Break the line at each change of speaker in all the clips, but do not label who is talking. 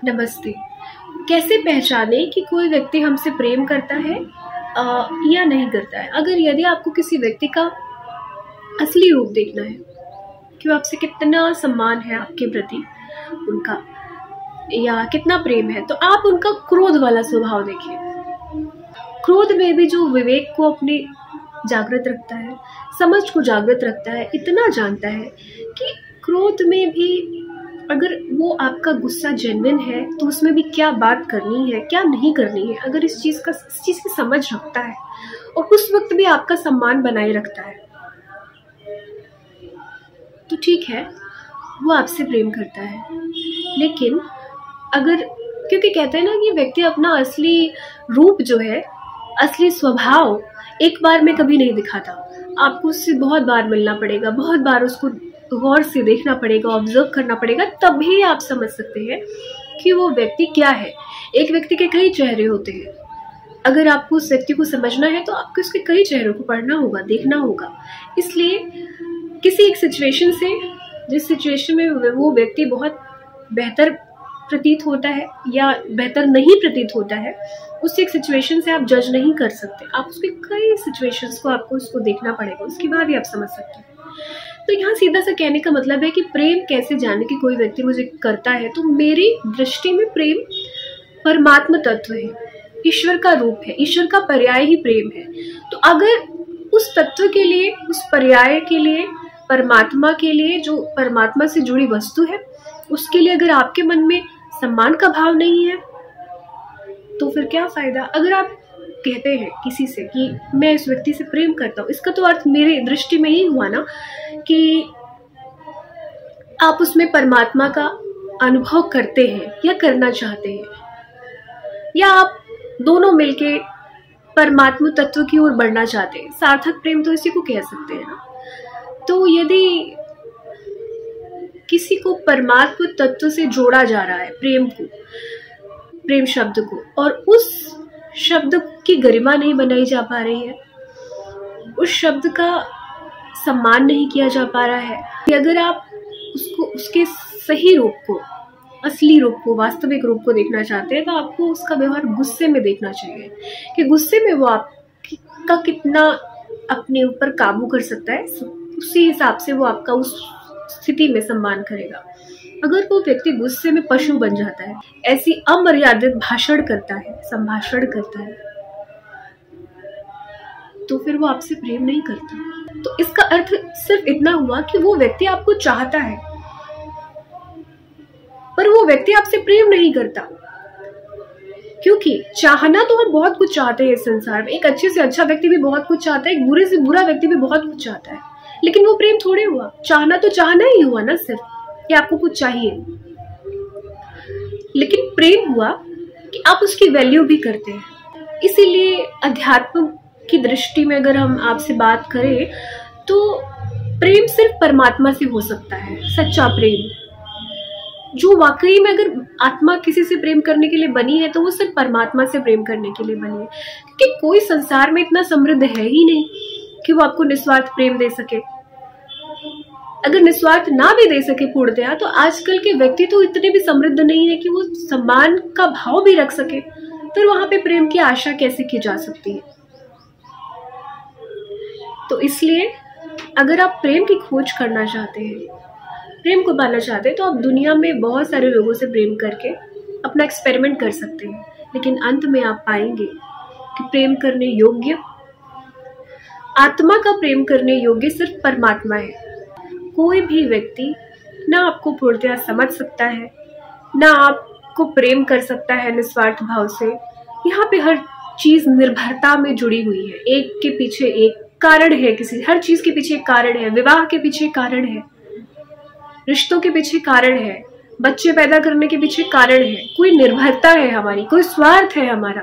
नमस्ते। कैसे पहचानें कि कोई व्यक्ति हमसे प्रेम करता है या नहीं करता है? अगर यदि आपको किसी व्यक्ति का असली रूप देखना है कि वो आपसे कितना सम्मान है आपके प्रति उनका, या कितना प्रेम है, तो आप उनका क्रोध वाला स्वभाव देखिए। क्रोध में भी जो विवेक को अपने जागृत रखता है, समझ को जागृत रखता है, इतना जानता है कि क्रोध में भी अगर वो आपका गुस्सा जेन्युइन है तो उसमें भी क्या बात करनी है, क्या नहीं करनी है, अगर इस चीज़ की समझ रखता है और उस वक्त भी आपका सम्मान बनाए रखता है, तो ठीक है, वो आपसे प्रेम करता है। लेकिन अगर, क्योंकि कहते हैं ना कि व्यक्ति अपना असली रूप जो है, असली स्वभाव एक बार में कभी नहीं दिखाता, आपको उससे बहुत बार मिलना पड़ेगा, बहुत बार उसको गौर से देखना पड़ेगा, ऑब्जर्व करना पड़ेगा, तभी आप समझ सकते हैं कि वो व्यक्ति क्या है। एक व्यक्ति के कई चेहरे होते हैं। अगर आपको उस व्यक्ति को समझना है तो आपको उसके कई चेहरों को पढ़ना होगा, देखना होगा। इसलिए किसी एक सिचुएशन से, जिस सिचुएशन में वो व्यक्ति बहुत बेहतर प्रतीत होता है या बेहतर नहीं प्रतीत होता है, उस एक सिचुएशन से आप जज नहीं कर सकते। आप उसके कई सिचुएशंस को आपको उसको देखना पड़ेगा, उसके बाद ही आप समझ सकते हैं। तो यहाँ सीधा सा कहने का मतलब है कि प्रेम कैसे जाने कि कोई व्यक्ति मुझे करता है, तो मेरी दृष्टि में प्रेम परमात्मा तत्व है, ईश्वर का रूप है, ईश्वर का पर्याय ही प्रेम है। तो अगर उस तत्व के लिए, उस पर्याय के लिए, परमात्मा के लिए, जो परमात्मा से जुड़ी वस्तु है, उसके लिए अगर आपके मन में सम्मान का भाव नहीं है तो फिर क्या फायदा। अगर आप कहते हैं किसी से कि मैं इस व्यक्ति से प्रेम करता हूँ, इसका तो अर्थ मेरे दृष्टि में ही हुआ ना कि आप उसमें परमात्मा का अनुभव करते हैं या करना चाहते हैं, या आप दोनों मिलके परमात्मा तत्व की ओर बढ़ना चाहते हैं। सार्थक प्रेम तो इसी को कह सकते हैं ना। तो यदि किसी को परमात्मा तत्व से जोड़ा जा रहा है, प्रेम शब्द को, और उस शब्द की गरिमा नहीं बनाई जा पा रही है, उस शब्द का सम्मान नहीं किया जा पा रहा है, कि अगर आप उसको उसके सही रूप को, असली रूप को, वास्तविक रूप को देखना चाहते हैं, तो आपको उसका व्यवहार गुस्से में देखना चाहिए कि गुस्से में वो आपका कितना अपने ऊपर काबू कर सकता है, उसी हिसाब से वो आपका उस स्थिति में सम्मान करेगा। अगर वो व्यक्ति गुस्से में पशु बन जाता है, ऐसी अमर्यादित भाषण करता है, संभाषण करता है, तो फिर वो आपसे प्रेम नहीं करता। तो इसका अर्थ सिर्फ इतना हुआ कि वो व्यक्ति आपको चाहता है, पर वो व्यक्ति आपसे प्रेम नहीं करता। क्योंकि चाहना तो हम बहुत कुछ चाहते हैं इस संसार में। एक अच्छे से अच्छा व्यक्ति भी बहुत कुछ चाहता है, एक बुरे से बुरा व्यक्ति भी बहुत कुछ चाहता है, लेकिन वो प्रेम थोड़े हुआ। चाहना तो चाहना ही हुआ ना, सिर्फ कि आपको कुछ चाहिए। लेकिन प्रेम हुआ कि आप उसकी वैल्यू भी करते हैं। इसीलिए अध्यात्म की दृष्टि में अगर हम आपसे बात करें तो प्रेम सिर्फ परमात्मा से हो सकता है। सच्चा प्रेम जो वाकई में, अगर आत्मा किसी से प्रेम करने के लिए बनी है तो वो सिर्फ परमात्मा से प्रेम करने के लिए बनी है। क्योंकि कोई संसार में इतना समृद्ध है ही नहीं कि वो आपको निस्वार्थ प्रेम दे सके। अगर निस्वार्थ ना भी दे सके पूर्णतया, तो आजकल के व्यक्ति तो इतने भी समृद्ध नहीं है कि वो सम्मान का भाव भी रख सके। फिर वहां पे प्रेम की आशा कैसे की जा सकती है। तो इसलिए अगर आप प्रेम की खोज करना चाहते हैं, प्रेम को पाना चाहते हैं, तो आप दुनिया में बहुत सारे लोगों से प्रेम करके अपना एक्सपेरिमेंट कर सकते हैं, लेकिन अंत में आप पाएंगे कि प्रेम करने योग्य, आत्मा का प्रेम करने योग्य सिर्फ परमात्मा है। कोई भी व्यक्ति ना आपको पूर्णतया समझ सकता है, ना आपको प्रेम कर सकता है निस्वार्थ भाव से। यहाँ पे हर चीज निर्भरता में जुड़ी हुई है, एक के पीछे एक कारण है, हर चीज के पीछे एक कारण है। विवाह के पीछे कारण है, रिश्तों के पीछे कारण है, बच्चे पैदा करने के पीछे कारण है। कोई निर्भरता है हमारी, कोई स्वार्थ है हमारा।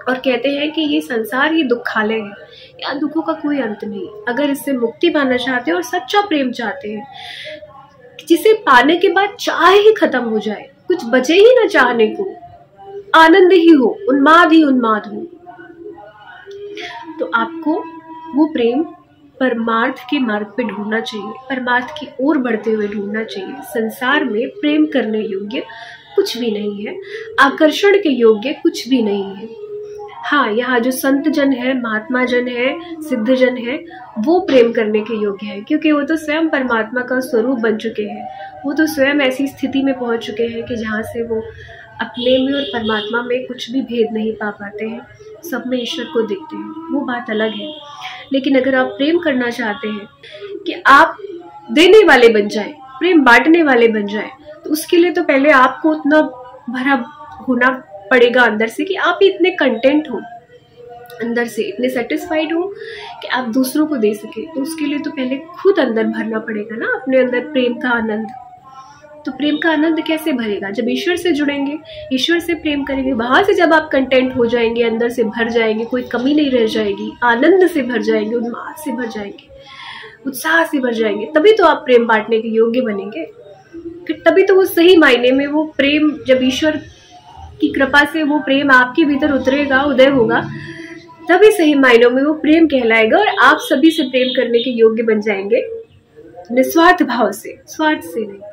और कहते हैं कि ये संसार ही दुखालय है, या दुखों का कोई अंत नहीं। अगर इससे मुक्ति पाना चाहते हैं और सच्चा प्रेम चाहते हैं, जिसे पाने के बाद चाह ही खत्म हो जाए, कुछ बचे ही ना चाहने को, आनंद ही हो, उन्माद ही उन्माद हो, तो आपको वो प्रेम परमार्थ के मार्ग पे ढूंढना चाहिए, परमार्थ की ओर बढ़ते हुए ढूंढना चाहिए। संसार में प्रेम करने योग्य कुछ कुछ भी नहीं है, आकर्षण के योग्य कुछ भी नहीं है। हाँ, यहाँ जो संत जन है, महात्मा जन है, सिद्ध जन है, वो प्रेम करने के योग्य है, क्योंकि वो तो स्वयं परमात्मा का स्वरूप बन चुके हैं। वो तो स्वयं ऐसी स्थिति में पहुंच चुके हैं कि जहाँ से वो अपने में और परमात्मा में कुछ भी भेद नहीं पा पाते हैं, सब में ईश्वर को देखते हैं, वो बात अलग है। लेकिन अगर आप प्रेम करना चाहते हैं कि आप देने वाले बन जाए, प्रेम बांटने वाले बन जाए, तो उसके लिए तो पहले आपको उतना भरा होना पड़ेगा अंदर से कि आप इतने कंटेंट हो, अंदर से इतने सेटिस्फाइड हो कि आप दूसरों को दे सके। तो उसके लिए तो पहले खुद अंदर भरना पड़ेगा ना, अपने अंदर प्रेम का आनंद। तो प्रेम का आनंद कैसे भरेगा? जब ईश्वर से जुड़ेंगे, ईश्वर से प्रेम करेंगे, वहां से जब आप कंटेंट हो जाएंगे, अंदर से भर जाएंगे, कोई कमी नहीं रह जाएगी, आनंद से भर जाएंगे, उन्माद से भर जाएंगे, उत्साह से भर जाएंगे, तभी तो आप प्रेम बांटने के योग्य बनेंगे। फिर तभी तो वो सही मायने में वो प्रेम, जब ईश्वर की कृपा से वो प्रेम आपके भीतर उतरेगा, उदय होगा, तभी सही मायनों में वो प्रेम कहलाएगा और आप सभी से प्रेम करने के योग्य बन जाएंगे, निस्वार्थ भाव से, स्वार्थ से नहीं।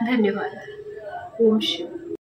धन्यवाद। ओम शिव।